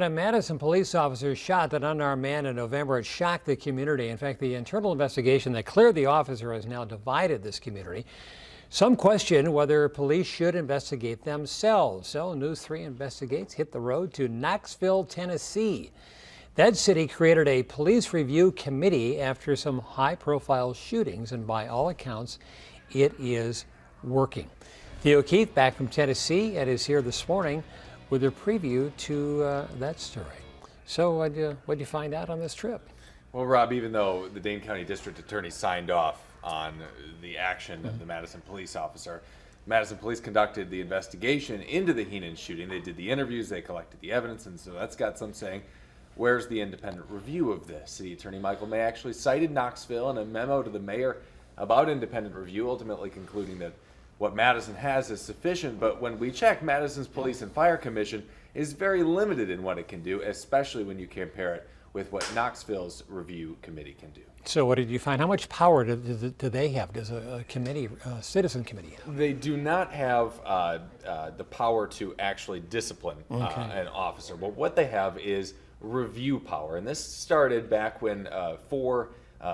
A Madison police officer shot an unarmed man in November. It shocked the community. In fact, the internal investigation that cleared the officer has now divided this community. Some question whether police should investigate themselves. So News 3 Investigates hit the road to Knoxville, Tennessee. That city created a police review committee after some high-profile shootings, and by all accounts, it is working. Theo Keith, back from Tennessee, and is here this morning with a preview to that story. So what'd you find out on this trip? Well, Rob, even though the Dane County District Attorney signed off on the action of the Madison police officer, Madison police conducted the investigation into the Heenan shooting. They did the interviews, they collected the evidence, and so that's got some saying, where's the independent review of this? City Attorney Michael May actually cited Knoxville in a memo to the mayor about independent review, ultimately concluding that what Madison has is sufficient, but when we check, Madison's Police and Fire Commission is very limited in what it can do, especially when you compare it with what Knoxville's review committee can do. So what did you find? How much power do they have? Does a committee, citizen committee have? They do not have the power to actually discipline an officer, but what they have is review power. And this started back when four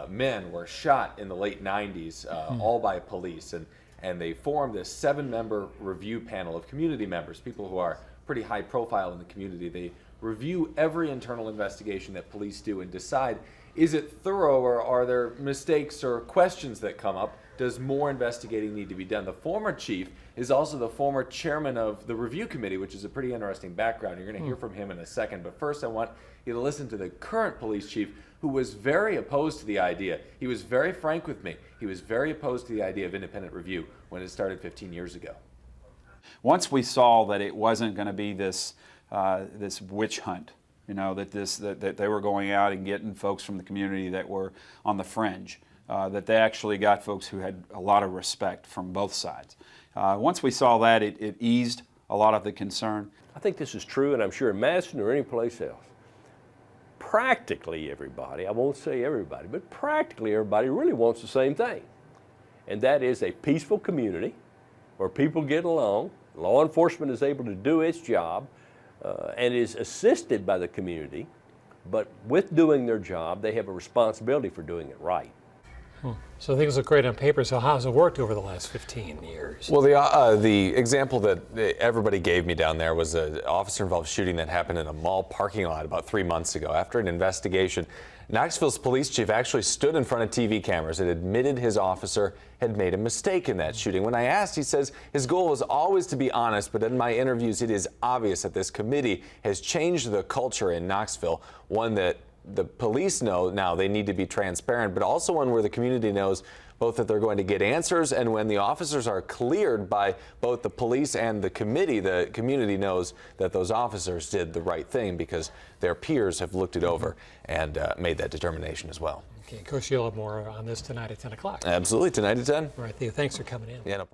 men were shot in the late 90s, all by police. And they formed this 7-member review panel of community members, people who are pretty high profile in the community. They review every internal investigation that police do and decide, is it thorough, or are there mistakes or questions that come up? Does more investigating need to be done? The former chief is also the former chairman of the review committee, which is a pretty interesting background. You're going to hear from him in a second, but first I want you to listen to the current police chief, who was very opposed to the idea. He was very frank with me. He was very opposed to the idea of independent review when it started 15 years ago. Once we saw that it wasn't going to be this witch hunt, you know, that they were going out and getting folks from the community that were on the fringe, that they actually got folks who had a lot of respect from both sides. Once we saw that, it eased a lot of the concern. I think this is true, and I'm sure in Madison or any place else, practically everybody, I won't say everybody, but practically everybody really wants the same thing. And that is a peaceful community where people get along, law enforcement is able to do its job, and is assisted by the community, but with doing their job, they have a responsibility for doing it right. So things look great on paper. So how's it worked over the last 15 years? Well, the example that everybody gave me down there was an officer-involved shooting that happened in a mall parking lot about 3 months ago. After an investigation, Knoxville's police chief actually stood in front of TV cameras and admitted his officer had made a mistake in that shooting. When I asked, he says his goal was always to be honest, but in my interviews, it is obvious that this committee has changed the culture in Knoxville, one that the police know now they need to be transparent, but also one where the community knows both that they're going to get answers, and when the officers are cleared by both the police and the community knows that those officers did the right thing because their peers have looked it over and made that determination as well. Okay, of course, you'll have more on this tonight at 10 o'clock. Absolutely, tonight at 10. All right, Theo, thanks for coming in. Yeah, no problem.